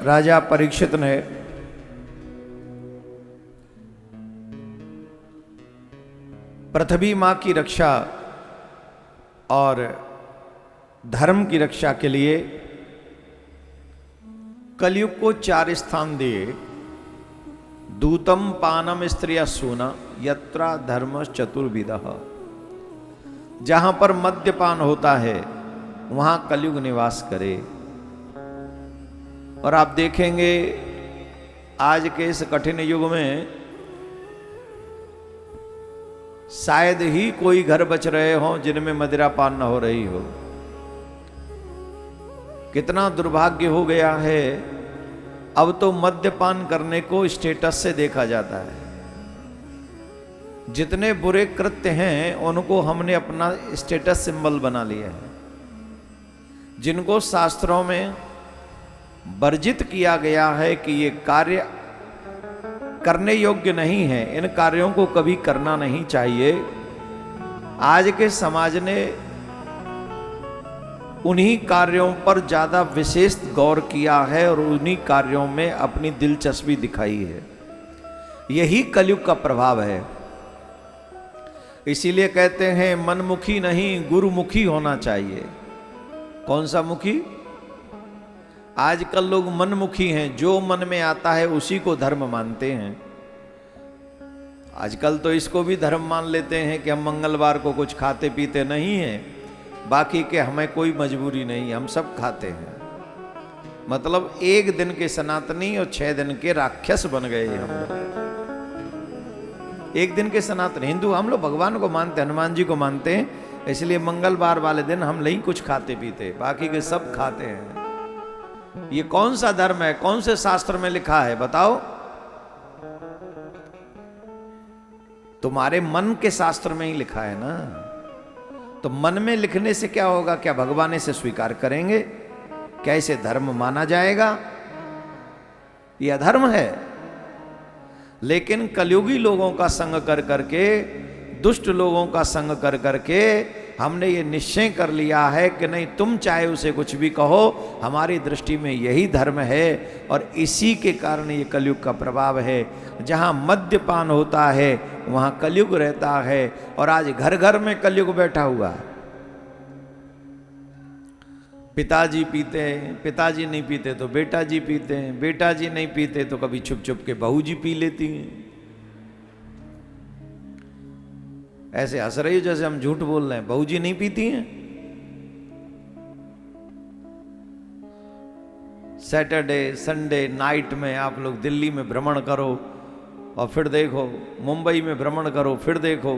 राजा परीक्षित ने पृथ्वी मां की रक्षा और धर्म की रक्षा के लिए कलयुग को 4 स्थान दिए। दूतम पानम स्त्रिया सूना यत्रा धर्म चतुर्विदः। जहां पर मद्यपान होता है वहां कलयुग निवास करे। और आप देखेंगे आज के इस कठिन युग में शायद ही कोई घर बच रहे हों जिनमें मदिरापान न हो रही हो। कितना दुर्भाग्य हो गया है, अब तो मद्यपान करने को स्टेटस से देखा जाता है। जितने बुरे कृत्य हैं उनको हमने अपना स्टेटस सिंबल बना लिया है। जिनको शास्त्रों में वर्जित किया गया है कि ये कार्य करने योग्य नहीं है, इन कार्यों को कभी करना नहीं चाहिए, आज के समाज ने उन्हीं कार्यों पर ज्यादा विशेष गौर किया है और उन्हीं कार्यों में अपनी दिलचस्पी दिखाई है। यही कलयुग का प्रभाव है। इसीलिए कहते हैं मनमुखी नहीं गुरुमुखी होना चाहिए। कौन सा मुखी? आजकल लोग मनमुखी हैं, जो मन में आता है उसी को धर्म मानते हैं। आजकल तो इसको भी धर्म मान लेते हैं कि हम मंगलवार को कुछ खाते पीते नहीं हैं, बाकी के हमें कोई मजबूरी नहीं, हम सब खाते हैं। मतलब 1 दिन के सनातनी और 6 दिन के राक्षस बन गए हम लोग। 1 दिन के सनातन हिंदू हम लोग भगवान को मानते, हनुमान जी को मानते हैं, इसलिए मंगलवार वाले दिन हम नहीं कुछ खाते पीते, बाकी के सब खाते हैं। ये कौन सा धर्म है? कौन से शास्त्र में लिखा है बताओ? तुम्हारे मन के शास्त्र में ही लिखा है ना। तो मन में लिखने से क्या होगा? क्या भगवान इसे स्वीकार करेंगे? क्या इसे धर्म माना जाएगा? यह अधर्म है। लेकिन कलयुगी लोगों का संग कर करके, दुष्ट लोगों का संग कर करके हमने ये निश्चय कर लिया है कि नहीं, तुम चाहे उसे कुछ भी कहो, हमारी दृष्टि में यही धर्म है। और इसी के कारण ये कलयुग का प्रभाव है। जहाँ मद्यपान होता है वहाँ कलयुग रहता है। और आज घर घर में कलयुग बैठा हुआ है। पिताजी पीते हैं, पिताजी नहीं पीते तो बेटा जी पीते हैं, बेटा जी नहीं पीते तो कभी छुप छुप के बहू जी पी लेती हैं। ऐसे हंस रही हो जैसे हम झूठ बोल रहे हैं। बहू जी नहीं पीती हैं। सैटरडे संडे नाइट में आप लोग दिल्ली में भ्रमण करो और फिर देखो, मुंबई में भ्रमण करो फिर देखो।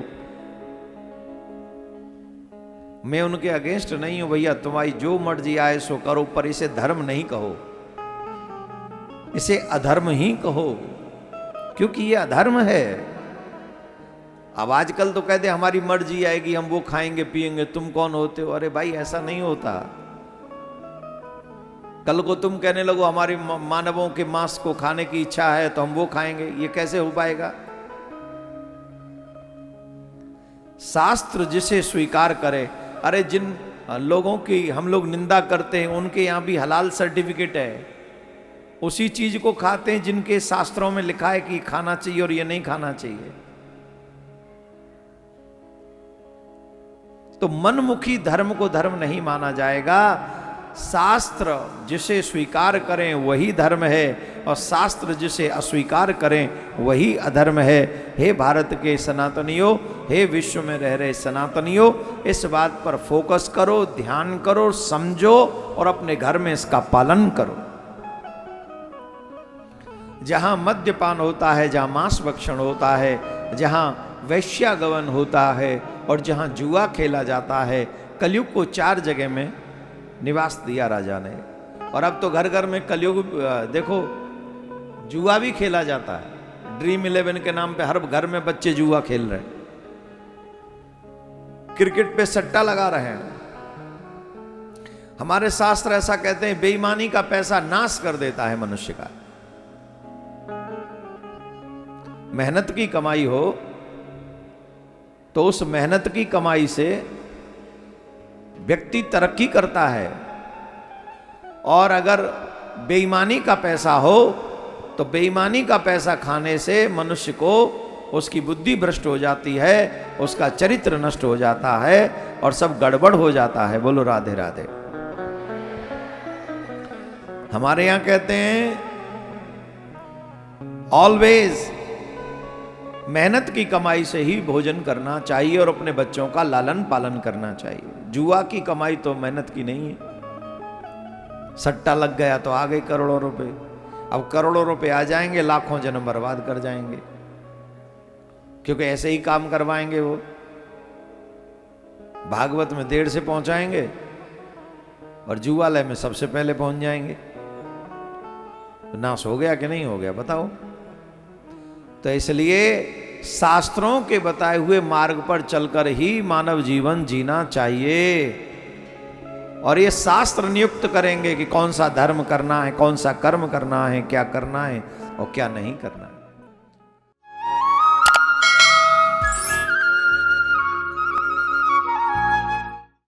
मैं उनके अगेंस्ट नहीं हूं भैया, तुम्हारी जो मर्जी आए सो करो, पर इसे धर्म नहीं कहो, इसे अधर्म ही कहो, क्योंकि ये अधर्म है। अब आजकल तो कहते हमारी मर्जी आएगी, हम वो खाएंगे पिएंगे, तुम कौन होते हो? अरे भाई ऐसा नहीं होता। कल को तुम कहने लगो हमारी मानवों के मांस को खाने की इच्छा है तो हम वो खाएंगे, ये कैसे हो पाएगा? शास्त्र जिसे स्वीकार करे। अरे जिन लोगों की हम लोग निंदा करते हैं उनके यहां भी हलाल सर्टिफिकेट है, उसी चीज को खाते हैं जिनके शास्त्रों में लिखा है कि खाना चाहिए और ये नहीं खाना चाहिए। तो मनमुखी धर्म को धर्म नहीं माना जाएगा। शास्त्र जिसे स्वीकार करें वही धर्म है और शास्त्र जिसे अस्वीकार करें वही अधर्म है। हे भारत के सनातनियों, हे विश्व में रह रहे सनातनियों, इस बात पर फोकस करो, ध्यान करो, समझो और अपने घर में इसका पालन करो। जहां मद्यपान होता है, जहां मांस भक्षण होता है, जहां वैश्यागमन होता है और जहां जुआ खेला जाता है, कलयुग को 4 जगह में निवास दिया राजा ने। और अब तो घर घर में कलयुग देखो जुआ भी खेला जाता है। ड्रीम 11 के नाम पे हर घर में बच्चे जुआ खेल रहे हैं, क्रिकेट पे सट्टा लगा रहे हैं। हमारे शास्त्र ऐसा कहते हैं, बेईमानी का पैसा नाश कर देता है मनुष्य का। मेहनत की कमाई हो तो उस मेहनत की कमाई से व्यक्ति तरक्की करता है। और अगर बेईमानी का पैसा हो तो बेईमानी का पैसा खाने से मनुष्य को उसकी बुद्धि भ्रष्ट हो जाती है, उसका चरित्र नष्ट हो जाता है और सब गड़बड़ हो जाता है। बोलो राधे राधे। हमारे यहां कहते हैं ऑलवेज मेहनत की कमाई से ही भोजन करना चाहिए और अपने बच्चों का लालन पालन करना चाहिए। जुआ की कमाई तो मेहनत की नहीं है। सट्टा लग गया तो आ गए करोड़ों रुपए। अब करोड़ों रुपए आ जाएंगे, लाखों जन्म बर्बाद कर जाएंगे, क्योंकि ऐसे ही काम करवाएंगे। वो भागवत में देर से पहुंचाएंगे और जुआलय में सबसे पहले पहुंच जाएंगे। तो नाश हो गया कि नहीं हो गया बताओ। तो इसलिए शास्त्रों के बताए हुए मार्ग पर चलकर ही मानव जीवन जीना चाहिए। और ये शास्त्र नियुक्त करेंगे कि कौन सा धर्म करना है, कौन सा कर्म करना है, क्या करना है और क्या नहीं करना है।